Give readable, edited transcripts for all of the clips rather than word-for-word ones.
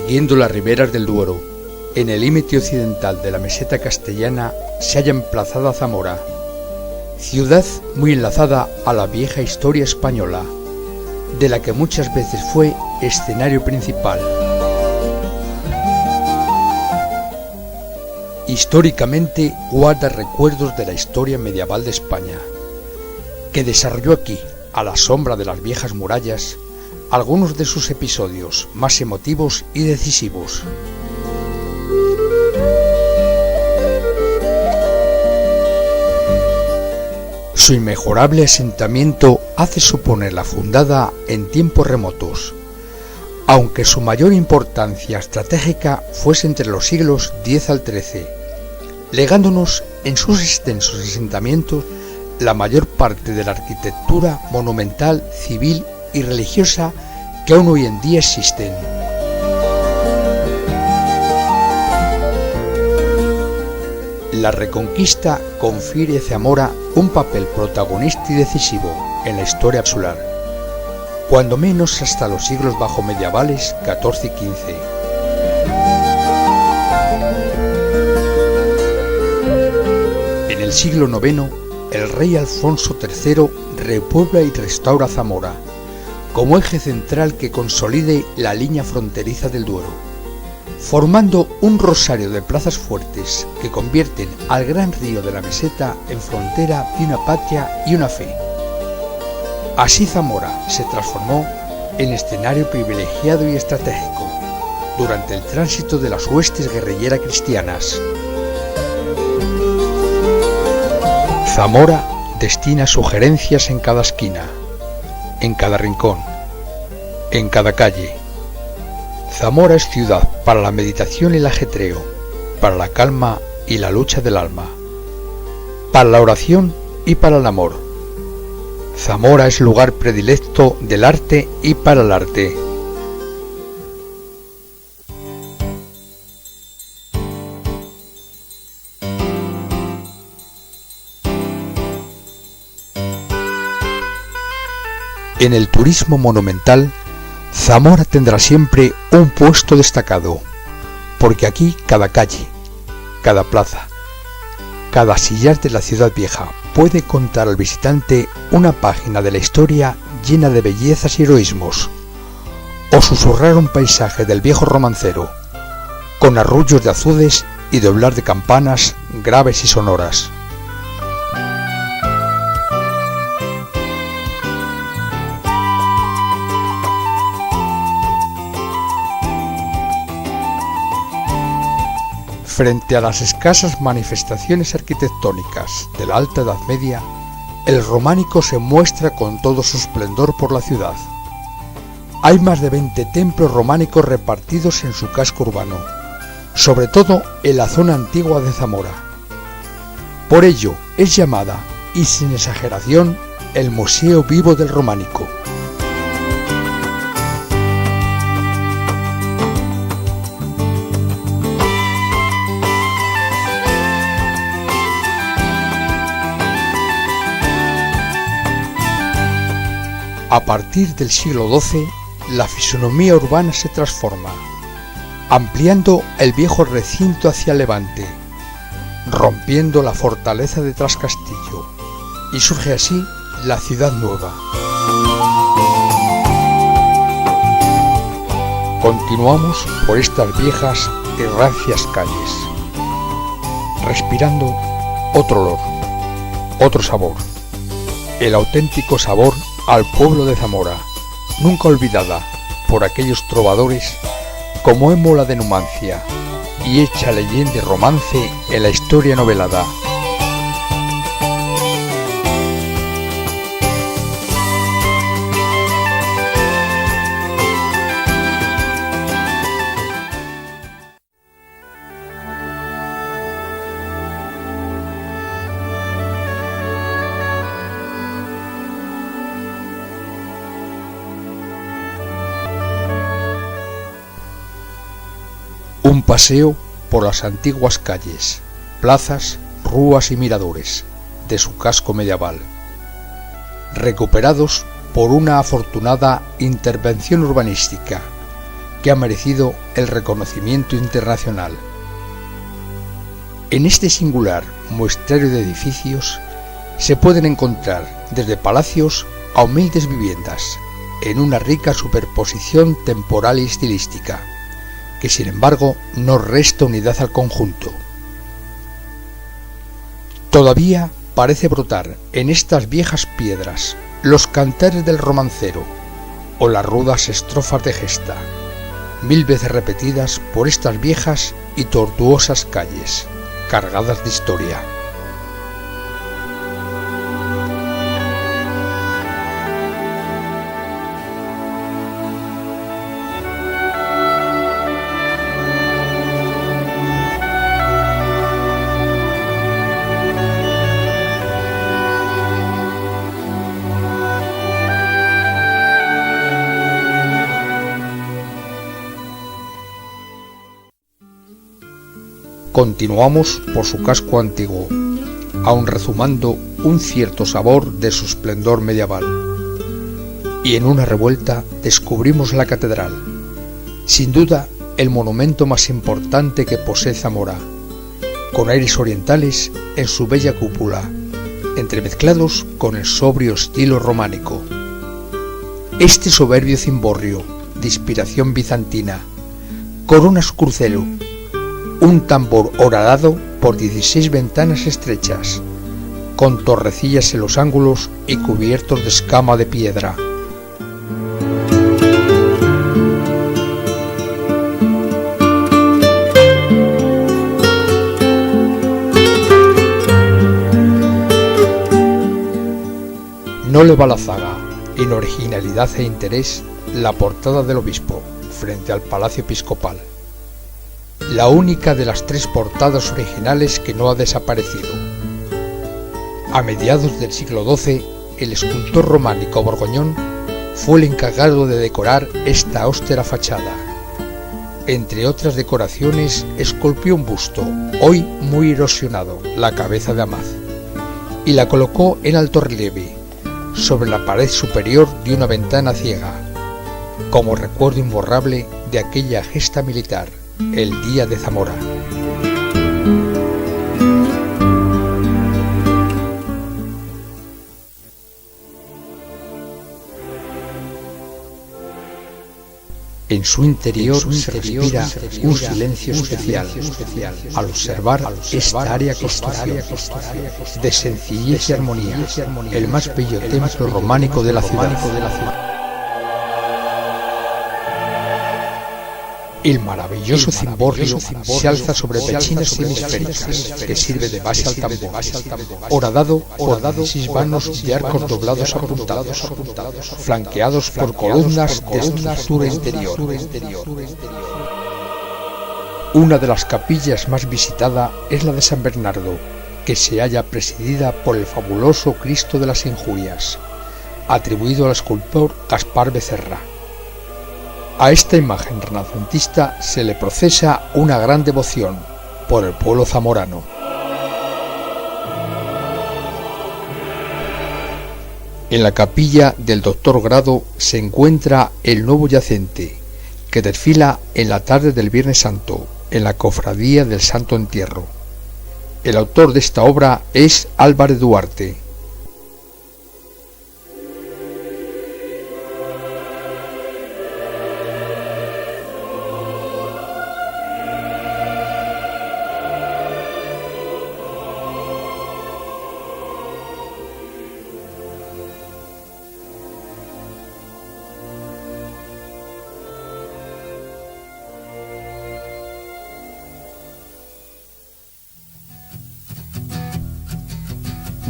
Siguiendo las riberas del Duero, en el límite occidental de la meseta castellana se halla emplazada Zamora, ciudad muy enlazada a la vieja historia española, de la que muchas veces fue escenario principal. Históricamente guarda recuerdos de la historia medieval de España, que desarrolló aquí, a la sombra de las viejas murallas, algunos de sus episodios más emotivos y decisivos. Su inmejorable asentamiento hace suponerla fundada en tiempos remotos, aunque su mayor importancia estratégica fuese entre los siglos X al XIII, legándonos en sus extensos asentamientos la mayor parte de la arquitectura monumental, civil y religiosa que aún hoy en día existen. La Reconquista confiere a Zamora un papel protagonista y decisivo en la historia peninsular, cuando menos hasta los siglos bajomedievales XIV y XV. En el siglo IX, el rey Alfonso III repuebla y restaura Zamora, como eje central que consolide la línea fronteriza del Duero, formando un rosario de plazas fuertes que convierten al gran río de la meseta en frontera de una patria y una fe. Así Zamora se transformó en escenario privilegiado y estratégico durante el tránsito de las huestes guerrilleras cristianas. Zamora destina sugerencias en cada esquina, en cada rincón, en cada calle. Zamora es ciudad para la meditación y el ajetreo, para la calma y la lucha del alma, para la oración y para el amor. Zamora es lugar predilecto del arte y para el arte. En el turismo monumental, Zamora tendrá siempre un puesto destacado, porque aquí cada calle, cada plaza, cada sillar de la ciudad vieja puede contar al visitante una página de la historia llena de bellezas y heroísmos, o susurrar un paisaje del viejo romancero, con arrullos de azudes y doblar de campanas graves y sonoras. Frente a las escasas manifestaciones arquitectónicas de la Alta Edad Media, el románico se muestra con todo su esplendor por la ciudad. Hay más de 20 templos románicos repartidos en su casco urbano, sobre todo en la zona antigua de Zamora. Por ello es llamada, y sin exageración, el Museo Vivo del Románico. A partir del siglo XII, la fisonomía urbana se transforma, ampliando el viejo recinto hacia levante, rompiendo la fortaleza de Trascastillo, y surge así la ciudad nueva. Continuamos por estas viejas y rancias calles, respirando otro olor, otro sabor, el auténtico sabor al pueblo de Zamora, nunca olvidada por aquellos trovadores como émola de Numancia y hecha leyenda y romance en la historia novelada. Un paseo por las antiguas calles, plazas, rúas y miradores de su casco medieval, recuperados por una afortunada intervención urbanística que ha merecido el reconocimiento internacional. En este singular muestrario de edificios se pueden encontrar desde palacios a humildes viviendas, en una rica superposición temporal y estilística, que sin embargo no resta unidad al conjunto. Todavía parece brotar en estas viejas piedras los cantares del romancero o las rudas estrofas de gesta, 1000 veces repetidas por estas viejas y tortuosas calles, cargadas de historia. Continuamos por su casco antiguo, aun rezumando un cierto sabor de su esplendor medieval. Y en una revuelta descubrimos la catedral, sin duda el monumento más importante que posee Zamora, con aires orientales en su bella cúpula, entremezclados con el sobrio estilo románico. Este soberbio cimborrio, de inspiración bizantina, coronas crucero, un tambor horadado por 16 ventanas estrechas, con torrecillas en los ángulos y cubiertos de escama de piedra. No le va la zaga, en originalidad e interés, la portada del obispo, frente al Palacio Episcopal. La única de las 3 portadas originales que no ha desaparecido. A mediados del siglo XII, el escultor románico Borgoñón fue el encargado de decorar esta austera fachada. Entre otras decoraciones, esculpió un busto, hoy muy erosionado, la cabeza de Amaz, y la colocó en alto relieve, sobre la pared superior de una ventana ciega, como recuerdo imborrable de aquella gesta militar, el día de Zamora. En su interior se respira un silencio especial al observar esta área construcción de sencillez y armonía, el más bello templo románico de la ciudad. El maravilloso cimborrio se alza sobre pechinas semisféricas que sirve de base al tambor, horadado por 16 vanos de arcos doblados apuntados, flanqueados por columnas de estructura interior. Una de las capillas más visitada es la de San Bernardo, que se halla presidida por el fabuloso Cristo de las Injurias, atribuido al escultor Gaspar Becerra. A esta imagen renacentista se le profesa una gran devoción por el pueblo zamorano. En la capilla del Doctor Grado se encuentra el nuevo yacente, que desfila en la tarde del Viernes Santo, en la Cofradía del Santo Entierro. El autor de esta obra es Álvarez Duarte.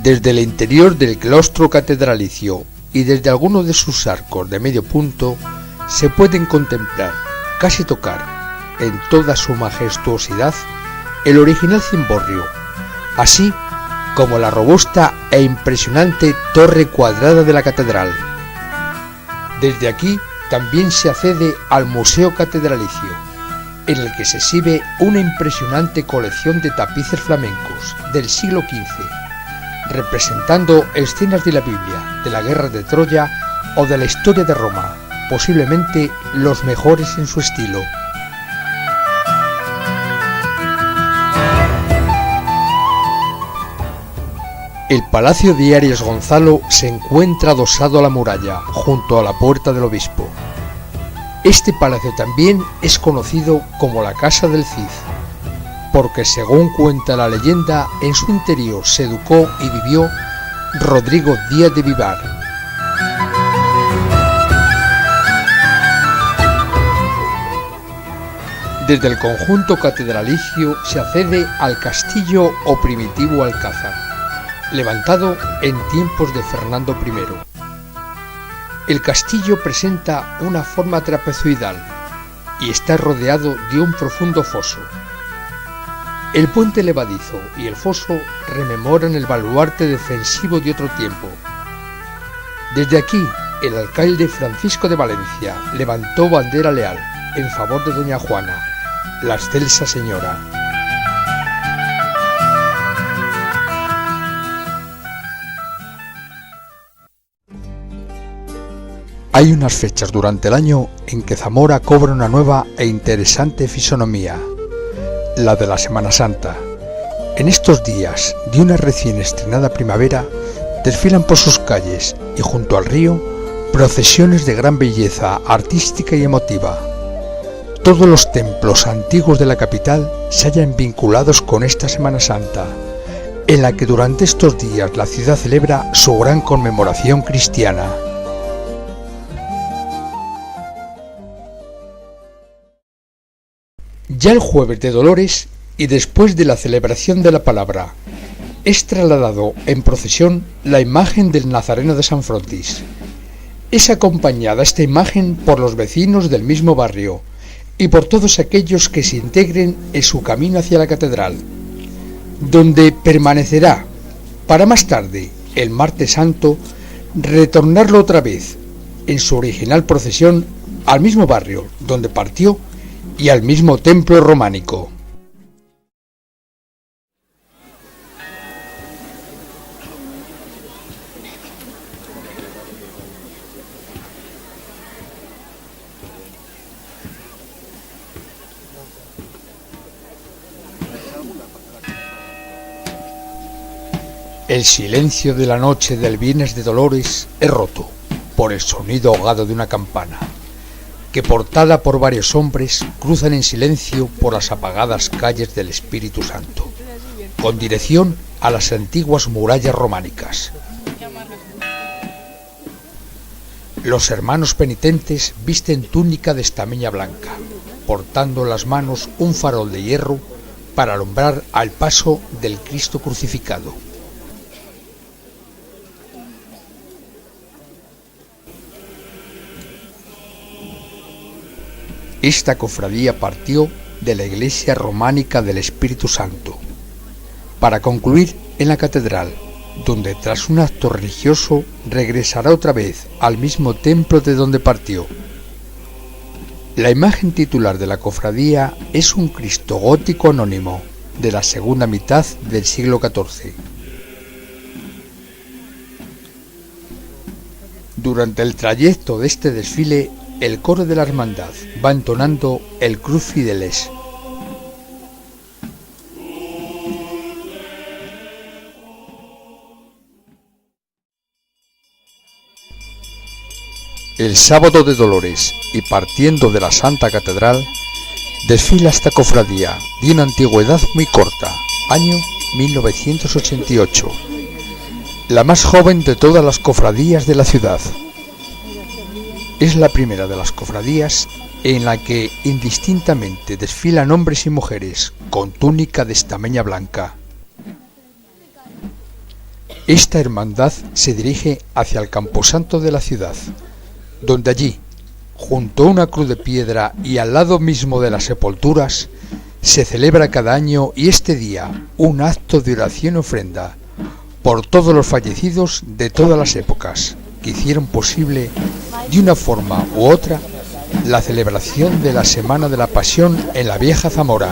Desde el interior del claustro catedralicio y desde algunos de sus arcos de medio punto se pueden contemplar, casi tocar, en toda su majestuosidad, el original cimborrio, así como la robusta e impresionante torre cuadrada de la catedral. Desde aquí también se accede al Museo Catedralicio, en el que se exhibe una impresionante colección de tapices flamencos del siglo XV, representando escenas de la Biblia, de la guerra de Troya o de la historia de Roma, posiblemente los mejores en su estilo. El Palacio de Arias Gonzalo se encuentra adosado a la muralla, junto a la puerta del obispo. Este palacio también es conocido como la Casa del Cid, porque según cuenta la leyenda, en su interior se educó y vivió Rodrigo Díaz de Vivar. Desde el conjunto catedralicio se accede al castillo o primitivo alcázar, levantado en tiempos de Fernando I. El castillo presenta una forma trapezoidal y está rodeado de un profundo foso. El puente levadizo y el foso rememoran el baluarte defensivo de otro tiempo. Desde aquí, el alcalde Francisco de Valencia levantó bandera leal en favor de doña Juana, la excelsa señora. Hay unas fechas durante el año en que Zamora cobra una nueva e interesante fisonomía, la de la Semana Santa. En estos días de una recién estrenada primavera, desfilan por sus calles y junto al río procesiones de gran belleza artística y emotiva. Todos los templos antiguos de la capital se hallan vinculados con esta Semana Santa, en la que durante estos días la ciudad celebra su gran conmemoración cristiana. Ya el jueves de Dolores, y después de la celebración de la palabra, es trasladado en procesión la imagen del Nazareno de San Frontis. Es acompañada esta imagen por los vecinos del mismo barrio y por todos aquellos que se integren en su camino hacia la catedral, donde permanecerá para más tarde, el martes santo, retornarlo otra vez en su original procesión al mismo barrio donde partió y al mismo templo románico. El silencio de la noche del Viernes de Dolores es roto por el sonido ahogado de una campana, que portada por varios hombres cruzan en silencio por las apagadas calles del Espíritu Santo, con dirección a las antiguas murallas románicas. Los hermanos penitentes visten túnica de estameña blanca, portando en las manos un farol de hierro para alumbrar al paso del Cristo crucificado. Esta cofradía partió de la iglesia románica del Espíritu Santo, para concluir en la catedral, donde tras un acto religioso regresará otra vez al mismo templo de donde partió. La imagen titular de la cofradía es un Cristo gótico anónimo de la segunda mitad del siglo XIV. Durante el trayecto de este desfile, el coro de la hermandad va entonando el Cruz Fideles. El sábado de Dolores, y partiendo de la Santa Catedral, desfila esta cofradía de una antigüedad muy corta, año 1988, la más joven de todas las cofradías de la ciudad. Es la primera de las cofradías en la que indistintamente desfilan hombres y mujeres con túnica de estameña blanca. Esta hermandad se dirige hacia el camposanto de la ciudad, donde allí, junto a una cruz de piedra y al lado mismo de las sepulturas, se celebra cada año y este día un acto de oración y ofrenda por todos los fallecidos de todas las épocas que hicieron posible de una forma u otra la celebración de la Semana de la Pasión en la vieja Zamora.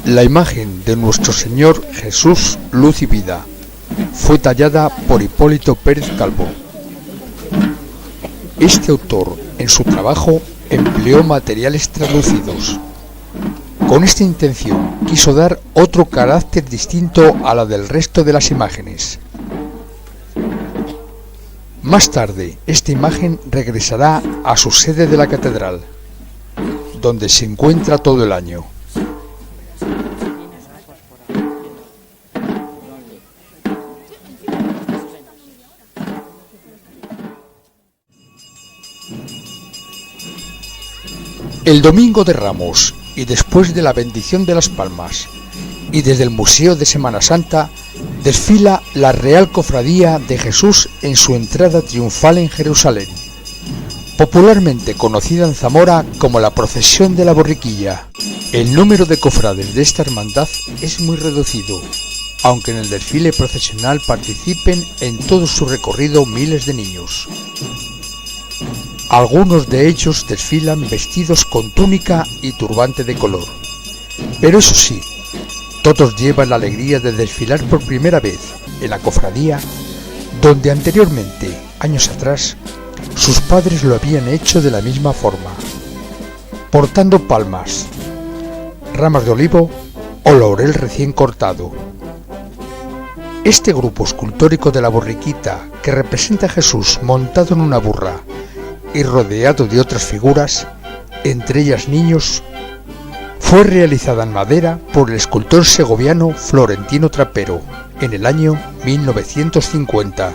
La imagen de nuestro Señor Jesús, luz y vida, fue tallada por Hipólito Pérez Calvo. Este autor, en su trabajo, empleó materiales traducidos. Con esta intención quiso dar otro carácter distinto a la del resto de las imágenes. Más tarde, esta imagen regresará a su sede de la catedral, donde se encuentra todo el año. El Domingo de Ramos y después de la bendición de las palmas y desde el Museo de Semana Santa desfila la Real Cofradía de Jesús en su entrada triunfal en Jerusalén, popularmente conocida en Zamora como la Procesión de la Borriquilla. El número de cofrades de esta hermandad es muy reducido, aunque en el desfile procesional participen en todo su recorrido miles de niños. Algunos de ellos desfilan vestidos con túnica y turbante de color, pero eso sí, todos llevan la alegría de desfilar por primera vez en la cofradía, donde anteriormente, años atrás, sus padres lo habían hecho de la misma forma, portando palmas, ramas de olivo o laurel recién cortado. Este grupo escultórico de la borriquita, que representa a Jesús montado en una burra y rodeado de otras figuras, entre ellas niños, fue realizada en madera por el escultor segoviano Florentino Trapero en el año 1950.